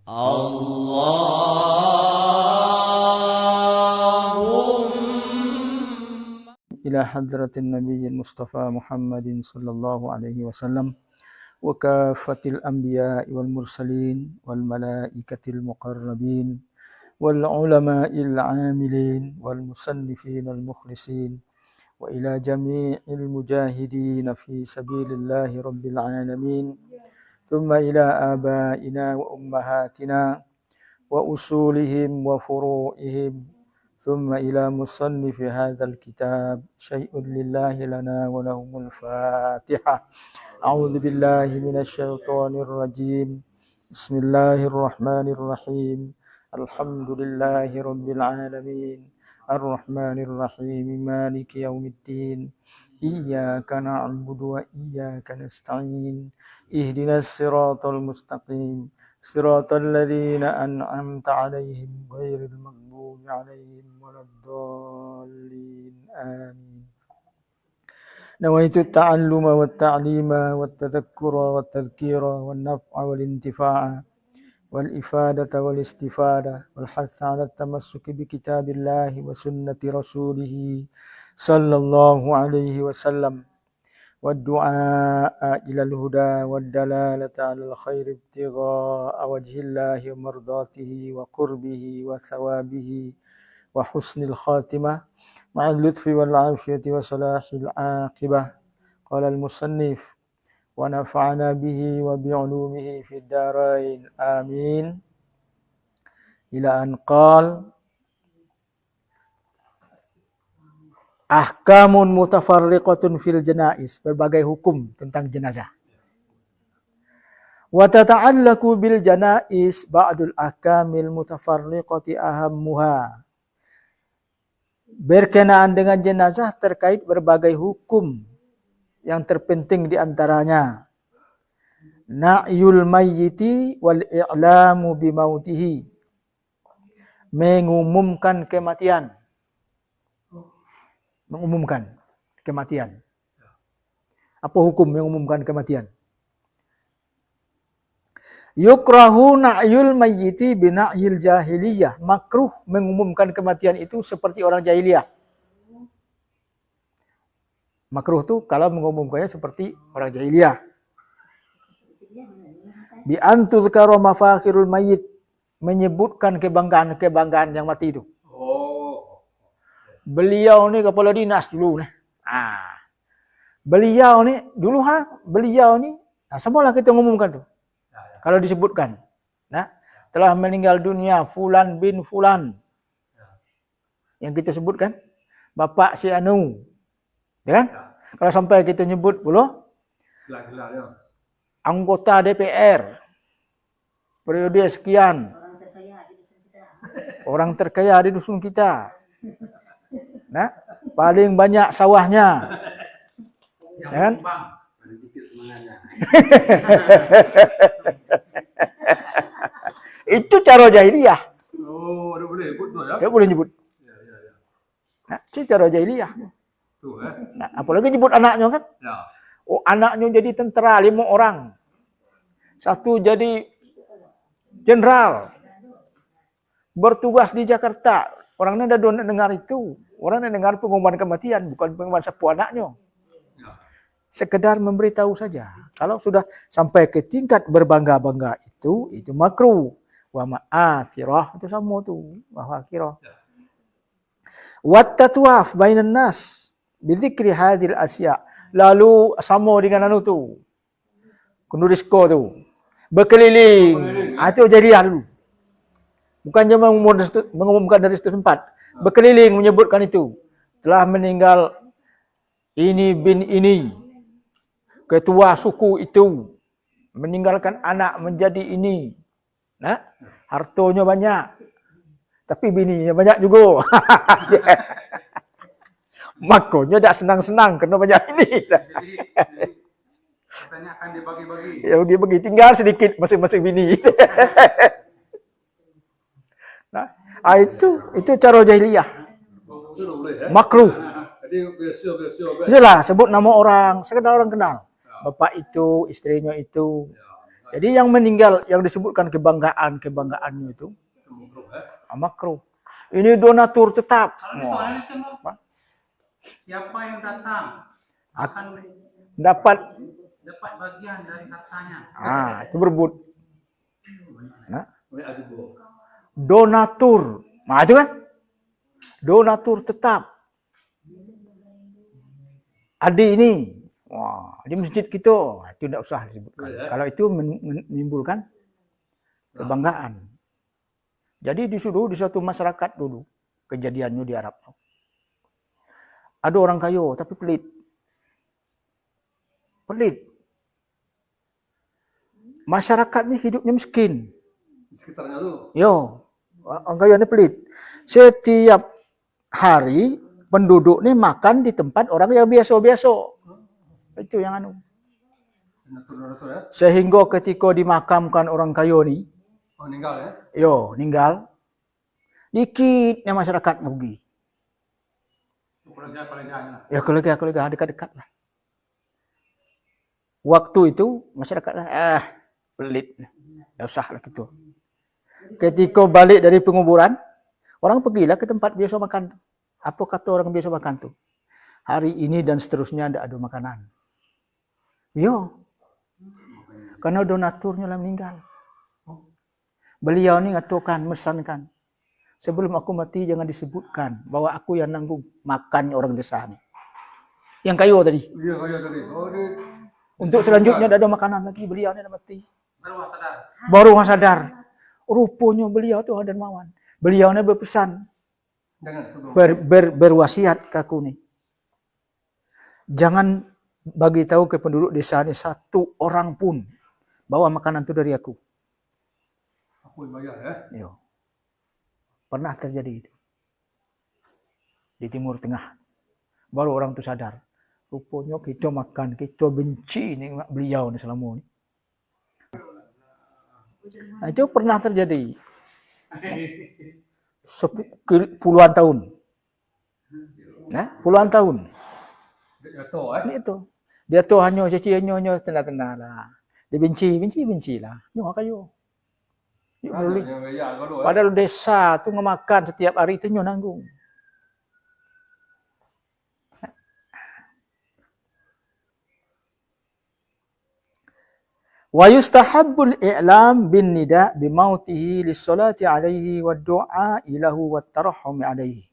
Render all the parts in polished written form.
Allahumma ila hadratin nabiyyin Mustafa Muhammadin sallallahu alaihi wasallam wa kafatil anbiya'i wal mursalin wal malaikatil muqarrabin wal ulama'il 'amilin wal musannifin al mukhlisin wa ila jami'il mujahidin fi sabilillahi rabbil alamin thumma ila abaina wa ummahatina wa usulihim wa furu'ihim thumma ila musannifi hadzal kitab syai'un lillahi lana wa lahumul fatihah. A'udzu billahi minasy syaithanir rajim. Bismillahirrahmanirrahim. Alhamdulillahi rabbil alamin. Ar-Rahmanir Rahim. Maliki yaumiddin. Iyyaka na'budu wa iyyaka nasta'in. Ihdinas siratal mustaqim. Siratal ladzina an'amta 'alaihim ghairil maghdubi 'alaihim waladdallin. Amin. Nawaitu at-ta'alluma wat-ta'lima wat-tadhakkura wat-tadhkira wan-naf'a wal-intifa'a wal-ifadata wal-istifada wal-hatha 'ala at-tamassuki bi kitabillahi wa sunnati rasulih sallallahu alaihi wasallam wad-du'a ila al-huda wad-dalalata 'ala al-khair ibtigha'a wajhillahi wa mardatihi wa qurbihi wa thawabihi wa husnil khatimah ma'al lutfi wal 'afiyati wa salahil 'aqibah. Qala al-musannif wa nafa'ana bihi wa bi'ulumihi fid darain. Amin. Ila an qala ahkamun mutafarriqatun fil janaiz, berbagai hukum tentang jenazah. Wa tata'allaqu bil janaiz ba'dul ahkamil mutafarriqati ahammuha. Berkenaan dengan jenazah terkait berbagai hukum yang terpenting di antaranya na'yul mayyiti wal i'lamu bimautihi, mengumumkan kematian. Mengumumkan kematian. Apa hukum mengumumkan kematian? Yukrahu na'yul mayyiti bina'yil jahiliyah. Makruh mengumumkan kematian itu seperti orang jahiliyah. Makruh tu kalau mengumumkannya seperti orang jahiliyah. Bi antuzkara mafakhirul mayyit, menyebutkan kebanggaan-kebanggaan yang mati itu. Beliau ni kepala dinas dulu ni. Beliau ni dulu beliau ni semualah kita ngumumkan tu. Kalau disebutkan, telah meninggal dunia fulan bin fulan. Yang kita sebutkan bapa si anu. Ya kan? Kalau sampai kita nyebut pula anggota DPR periode sekian. Orang terkaya di dusun kita. Paling banyak sawahnya. Ya kan? Itu cara jahiliyah. Dia boleh nyebut tu ya? Dia boleh nyebut. Itu cara jahiliyah. Apalagi nyebut anaknya kan? Ya. Oh, anaknya jadi tentera 5 orang. Satu jadi jenderal. Bertugas di Jakarta. Orangnya dah dengar itu. Orang yang dengar pengumuman kematian, bukan pengumuman siapa anaknya. Sekedar memberitahu saja. Kalau sudah sampai ke tingkat berbangga-bangga itu makruh. Wa ma'athirah, itu sama tu. Wa akhirah. Wa tatwaf bainan nas bidzikri hadhil asya. Lalu sama dengan anu tu. Kunurisko tu. Berkeliling. Itu jahiliyah dulu. Bukan cuma mengumumkan dari satu tempat. Berkeliling menyebutkan itu. Telah meninggal ini bin ini. Ketua suku itu. Meninggalkan anak menjadi ini. Hartonya banyak. Tapi bininya banyak juga. Makanya tak senang-senang kena banyak ini. Katanya akan dibagi-bagi. Ya bagi-bagi. Tinggal sedikit masing-masing bini. Itu cara jahiliyah. Makruh. Jadi biasa. Itulah sebut nama orang, sekedar orang kenal. Bapak itu, istrinya itu. Jadi yang meninggal, yang disebutkan kebanggaannya itu makruh. Ini donatur tetap. Siapa yang datang akan Dapat bagian dari hartanya. itu berebut. Nah, donatur. Nah, itu kan? Donatur tetap. Adik ini, wah, di masjid kita, itu tidak usah disebutkan. Kalau itu menimbulkan kebanggaan. Jadi di suatu masyarakat dulu, kejadiannya di Arab. Ada orang kaya tapi pelit. Masyarakat ini hidupnya miskin. Di sekitarnya tu. Yo, orang kaya ini pelit. Setiap hari penduduk ini makan di tempat orang yang biasa-biasa. Itu yang anu. Donatur ya. Sehingga ketika dimakamkan orang kaya ni, Meninggal ya. ninggal. Dikitnya masyarakat rugi. Kolega-koleganya. Ya kolega dekat-dekat lah. Waktu itu masyarakat pelit. Ya usah lah gitu. Ketika balik dari penguburan, orang pergilah ke tempat biasa makan. Apa kata orang biasa makan tu? Hari ini dan seterusnya tidak ada makanan. Yo. Karena donaturnya lah meninggal. Beliau ni ngatakan, mesankan. Sebelum aku mati jangan disebutkan bahwa aku yang nanggung makan orang desa ni. Yang kayu tadi. Iya, kaya tadi. Oh, dia Untuk selanjutnya tidak ada makanan lagi. Beliau ni dah mati. baru sadar. Baru sadar. Rupanya beliau tu dermawan. Beliau ni berpesan. Jangan Berwasiat ke aku ni. Jangan bagi tahu ke penduduk desa ni satu orang pun bawa makanan tu dari aku. Aku yang bayar ya. Yo. Pernah terjadi itu. Di Timur Tengah. Baru orang tu sadar. Rupanya kita makan, kita benci ni beliau ni selama ni. Nah, itu pernah terjadi. Puluhan tahun. Puluhan tahun. Dia jatuh Ini itu. Dia tu hanya cicinya tenang-tenang lah. Dia benci lah. Nyo kayo. Yang bayar kalau Padahal desa tu ngemakan setiap hari itu nyo nanggung. Wa yustahabbul i'lam bin nida' bi mautihi lis-salati alaihi wad du'a ilahu wat tarahhum alaihi.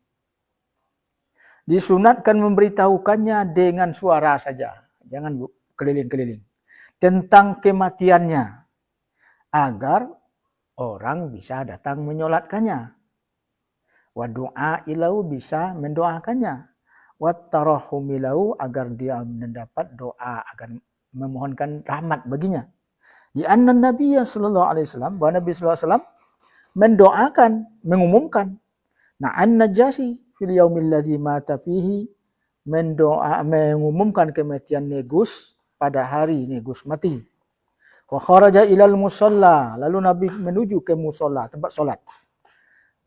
Disunatkan memberitahukannya dengan suara saja, jangan keliling-keliling, tentang kematiannya agar orang bisa datang menyolatkannya. Wa du'a ilahu bisa mendoakannya. Wat tarahhum ilahu agar dia mendapat doa agar memohonkan rahmat baginya. Di anna Nabi sallallahu alaihi wasallam, bahwa Nabi sallallahu alaihi wasallam mendoakan, mengumumkan na'an najasi fil yaumil ladzi mata fihi, mengumumkan kematian Negus pada hari Negus mati. Wa kharaja ilal musalla, lalu Nabi menuju ke musalla, tempat solat.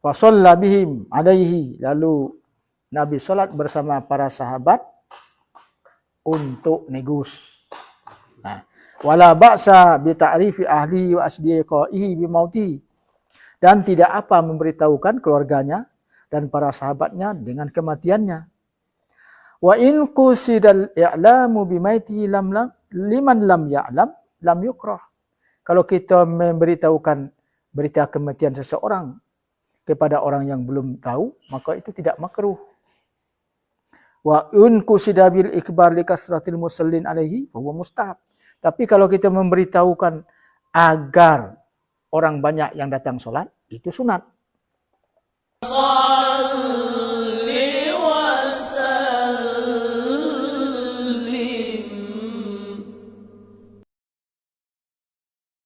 Wa shalla bihim alaihi, lalu Nabi solat bersama para sahabat untuk Negus. Wala ba'sa bi ta'rifi ahli wa asdiqaihi bi mauti, dan tidak apa memberitahukan keluarganya dan para sahabatnya dengan kematiannya. Wa in qusidal i'lamu bi maiti liman lam ya'lam lam yukrah. Kalau kita memberitahukan berita kematian seseorang kepada orang yang belum tahu, maka itu tidak makruh. Wa in qusida bil ikbar li kasratil musallin alaihi huwa mustahab. Tapi kalau kita memberitahukan agar orang banyak yang datang solat, itu sunat.